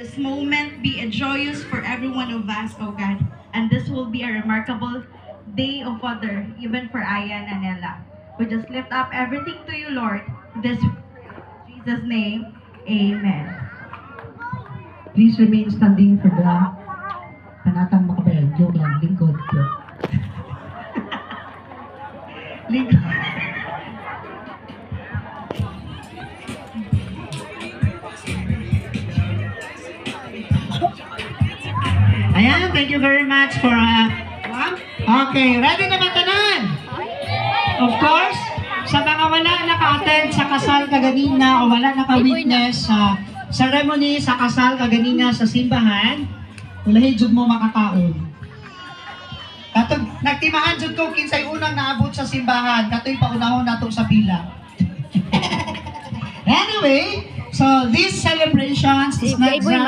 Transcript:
This moment be a joyous for every one of us, O God. And this will be a remarkable day, O Father, even for Ayan and Ella. We just lift up everything to you, Lord. This in Jesus' name, amen. Please remain standing for the Panatang Makabayan. Joke lang, lingkod ko. Lingkod. Ayan, thank you very much for okay, ready na ba tanan? Of course, sa mga wala naka-attend sa kasal kaganina o wala naka-witness sa ceremony sa kasal kaganina sa simbahan, ulahi jud mo makataon. Katong nagtimahan jud ko kinsay unang naabot sa simbahan, katoy paunahon nato sa pila. Anyway, so these celebrations is not just